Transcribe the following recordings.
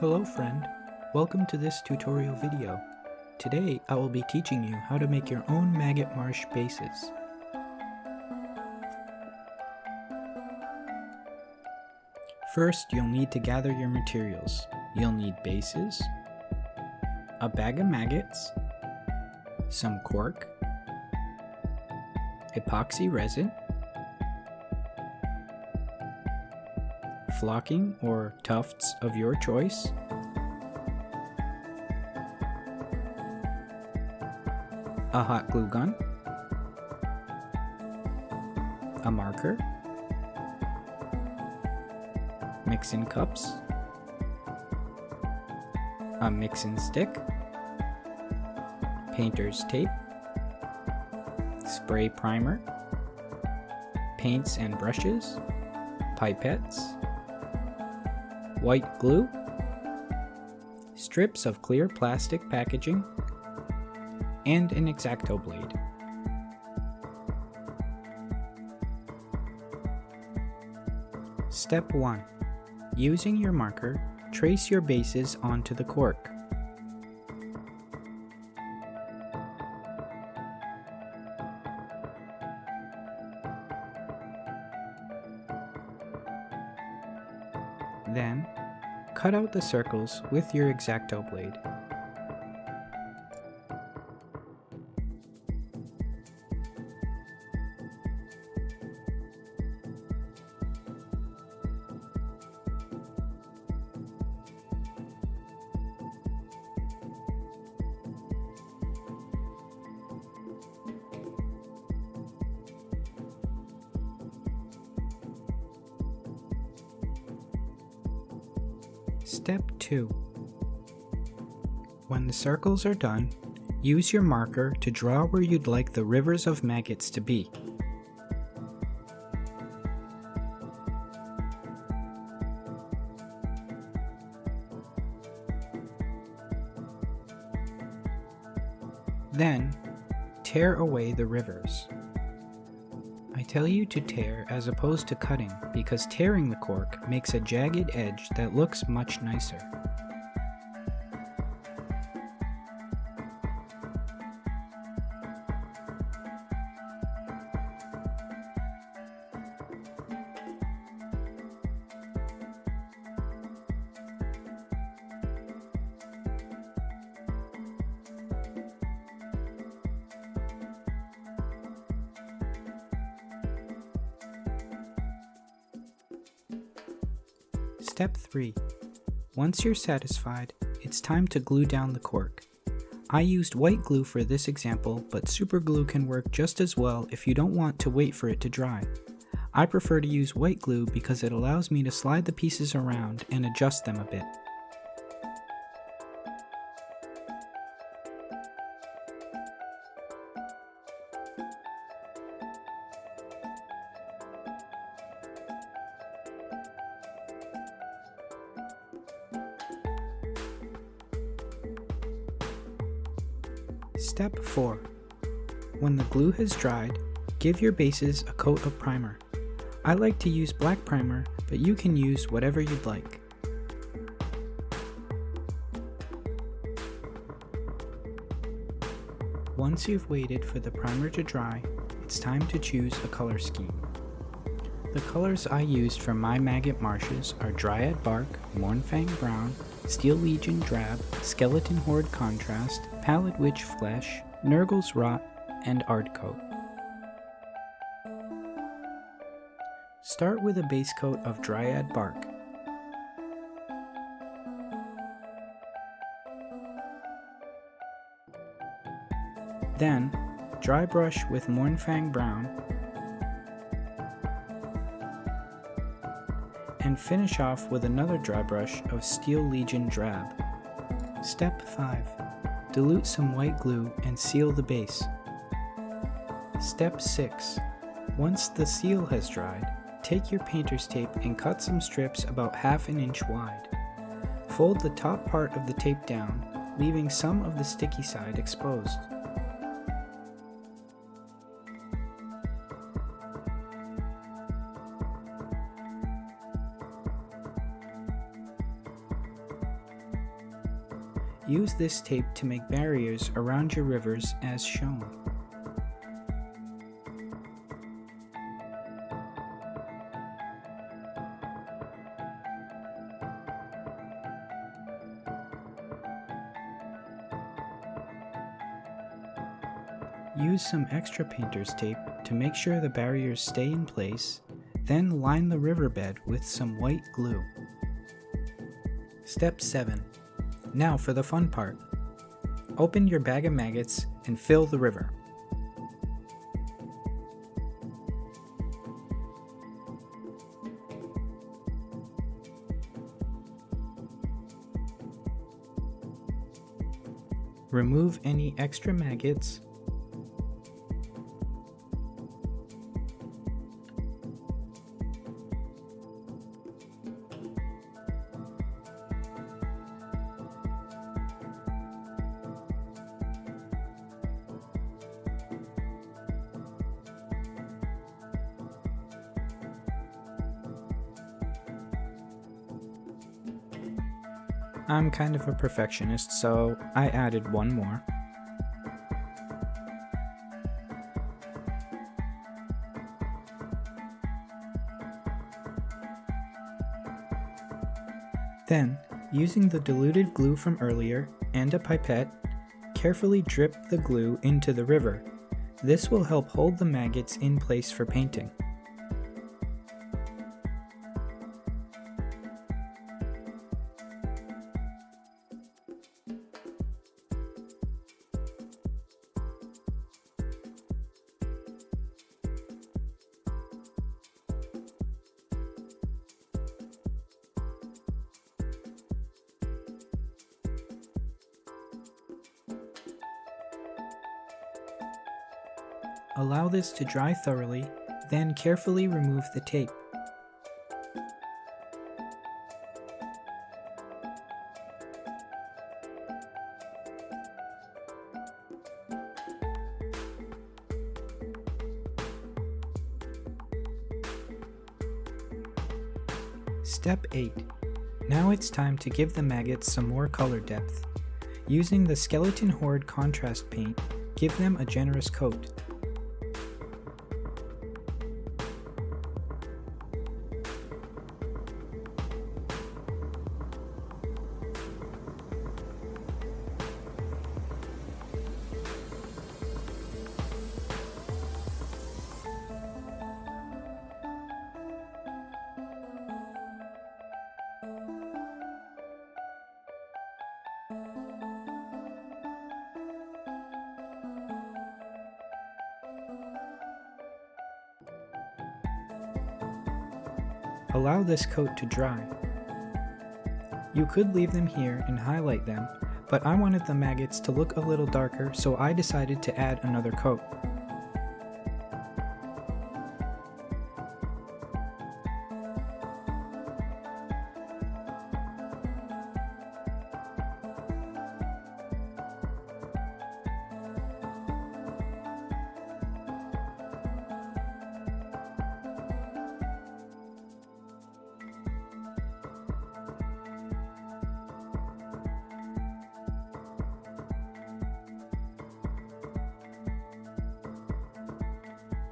Hello friend, welcome to this tutorial video. Today I will be teaching you how to make your own Maggot Marsh bases. First, you'll need to gather your materials. You'll need bases, a bag of maggots, some cork, epoxy resin, flocking or tufts of your choice, a hot glue gun, a marker, mixing cups, a mixing stick, painter's tape, spray primer, paints and brushes, pipettes, white glue, strips of clear plastic packaging, and an X-Acto blade. Step 1. Using your marker, trace your bases onto the cork. Then, cut out the circles with your X-Acto blade. Step 2. When the circles are done, use your marker to draw where you'd like the rivers of maggots to be. Then, tear away the rivers. I tell you to tear as opposed to cutting because tearing the cork makes a jagged edge that looks much nicer. Step 3. Once you're satisfied, it's time to glue down the cork. I used white glue for this example, but super glue can work just as well if you don't want to wait for it to dry. I prefer to use white glue because it allows me to slide the pieces around and adjust them a bit. Step 4. When the glue has dried, give your bases a coat of primer. I like to use black primer, but you can use whatever you'd like. Once you've waited for the primer to dry, it's time to choose a color scheme. The colors I used for my Maggot Marshes are Dryad Bark, Mournfang Brown, Steel Legion Drab, Skeleton Horde Contrast, Pallid Witch Flesh, Nurgle's Rot, and Ardcoat. Start with a base coat of Dryad Bark. Then, dry brush with Mournfang Brown, and finish off with another dry brush of Steel Legion Drab. Step 5. Dilute some white glue and seal the base. Step 6. Once the seal has dried, take your painter's tape and cut some strips about ½ inch wide. Fold the top part of the tape down, leaving some of the sticky side exposed. Use this tape to make barriers around your rivers as shown. Use some extra painter's tape to make sure the barriers stay in place, then line the riverbed with some white glue. Step 7. Now for the fun part. Open your bag of maggots and fill the river. Remove any extra maggots. I'm kind of a perfectionist, so I added one more. Then, using the diluted glue from earlier and a pipette, carefully drip the glue into the river. This will help hold the maggots in place for painting. Allow this to dry thoroughly, then carefully remove the tape. Step 8. Now it's time to give the maggots some more color depth. Using the Skeleton Horde contrast paint, give them a generous coat. Allow this coat to dry. You could leave them here and highlight them, but I wanted the maggots to look a little darker, so I decided to add another coat.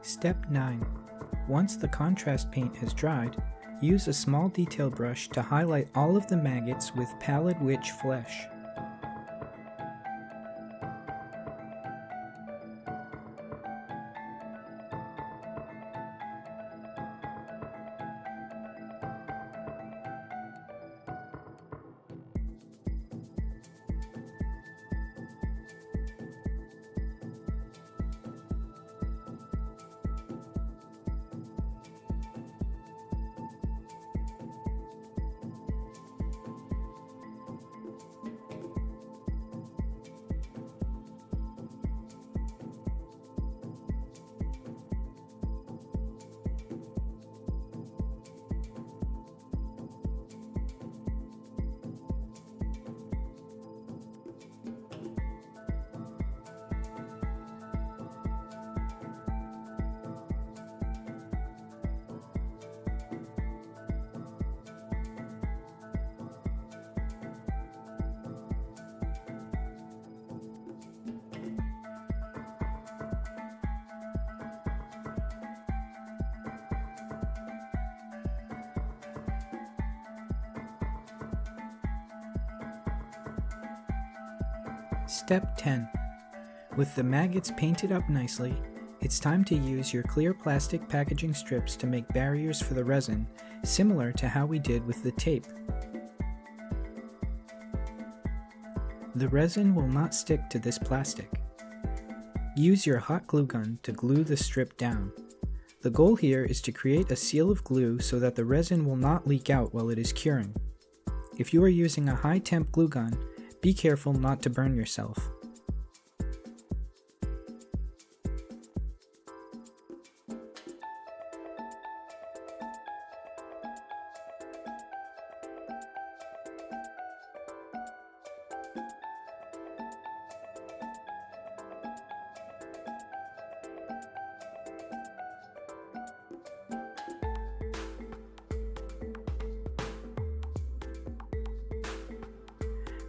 Step 9. Once the contrast paint has dried, use a small detail brush to highlight all of the maggots with Pallid Witch flesh. Step 10. With the maggots painted up nicely, it's time to use your clear plastic packaging strips to make barriers for the resin, similar to how we did with the tape. The resin will not stick to this plastic. Use your hot glue gun to glue the strip down. The goal here is to create a seal of glue so that the resin will not leak out while it is curing. If you are using a high temp glue gun, be careful not to burn yourself.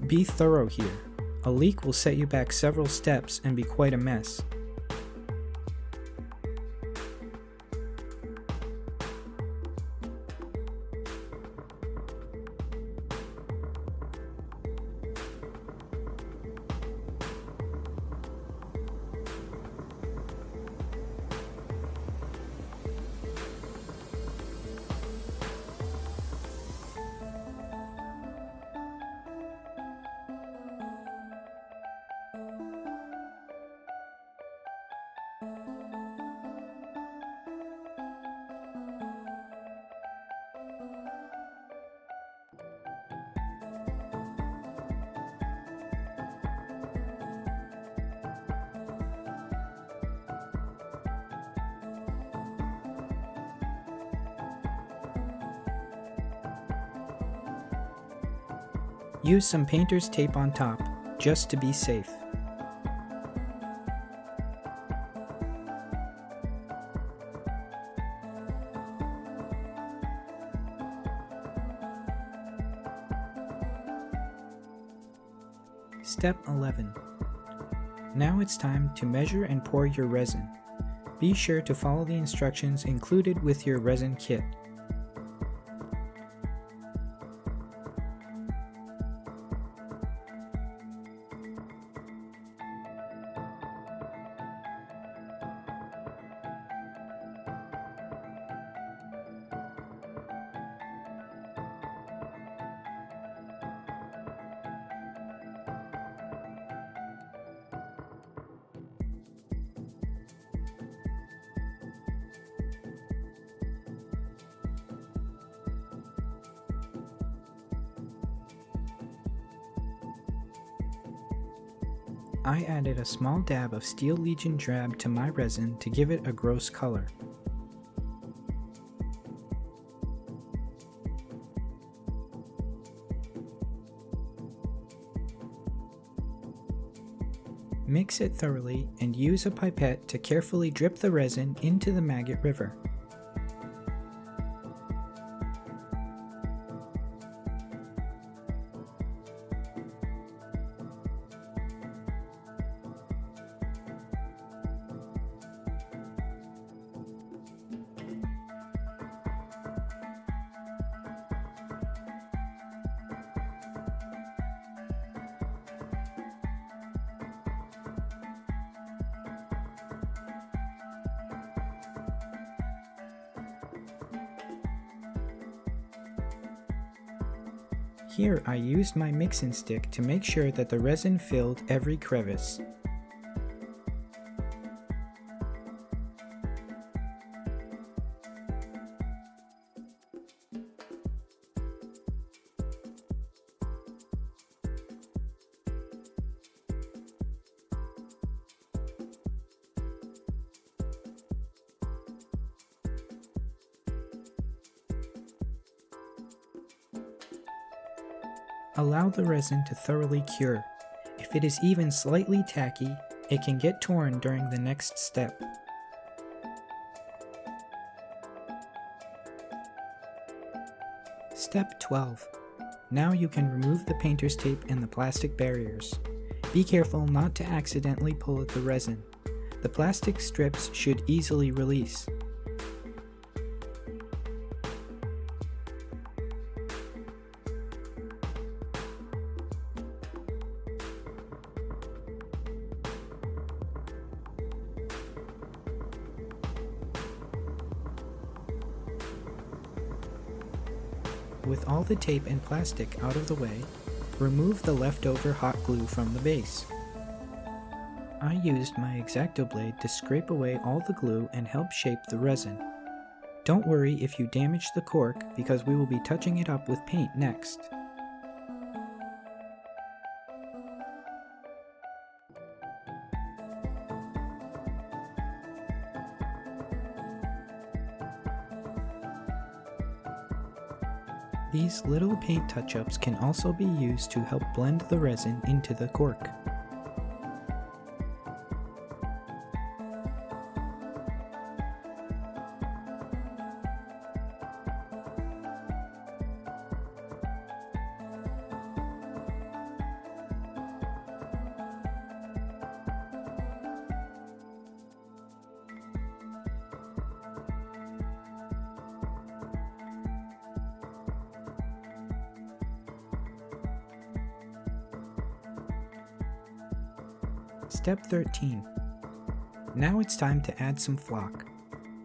Be thorough here. A leak will set you back several steps and be quite a mess. Use some painter's tape on top, just to be safe. Step 11. Now it's time to measure and pour your resin. Be sure to follow the instructions included with your resin kit. I added a small dab of Steel Legion drab to my resin to give it a gross color. Mix it thoroughly and use a pipette to carefully drip the resin into the Maggot River. Here I used my mixing stick to make sure that the resin filled every crevice. Allow the resin to thoroughly cure. If it is even slightly tacky, it can get torn during the next step. Step 12. Now you can remove the painter's tape and the plastic barriers. Be careful not to accidentally pull at the resin. The plastic strips should easily release. With all the tape and plastic out of the way, remove the leftover hot glue from the base. I used my X-Acto blade to scrape away all the glue and help shape the resin. Don't worry if you damage the cork because we will be touching it up with paint next. These little paint touch-ups can also be used to help blend the resin into the cork. Step 13. Now it's time to add some flock.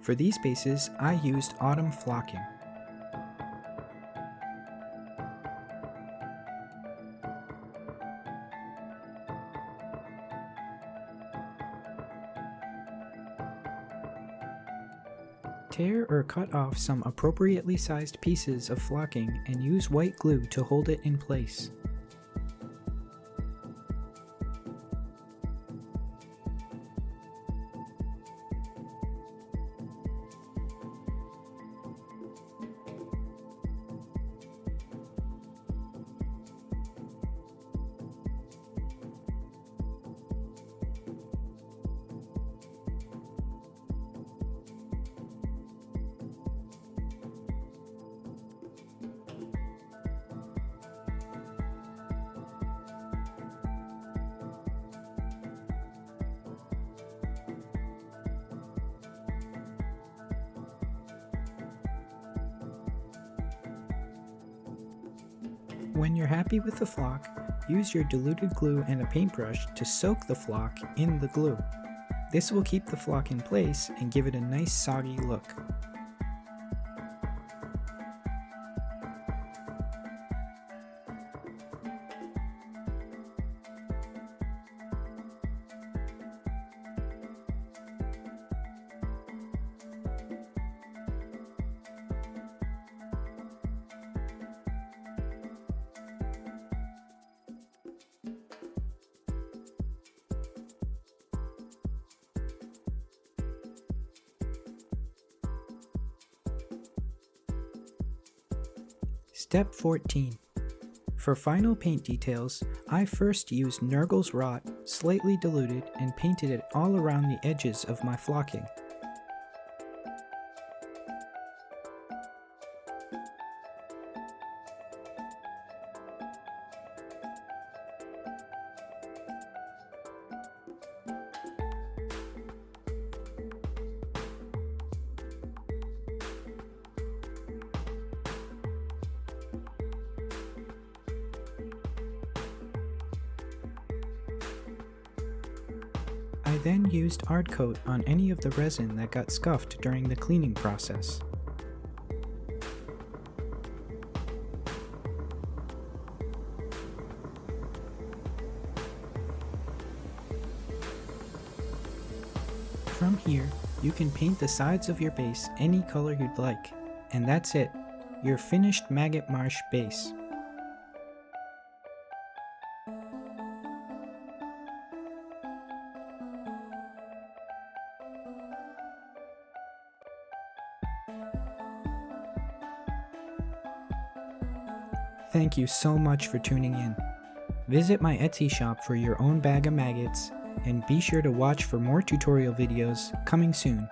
For these bases, I used autumn flocking. Tear or cut off some appropriately sized pieces of flocking and use white glue to hold it in place. When you're happy with the flock, use your diluted glue and a paintbrush to soak the flock in the glue. This will keep the flock in place and give it a nice soggy look. Step 14. For final paint details, I first used Nurgle's Rot, slightly diluted, and painted it all around the edges of my flocking. I then used Art Coat on any of the resin that got scuffed during the cleaning process. From here, you can paint the sides of your base any color you'd like, and that's it, your finished Maggot Marsh base. Thank you so much for tuning in. Visit my Etsy shop for your own bag of maggots, and be sure to watch for more tutorial videos coming soon.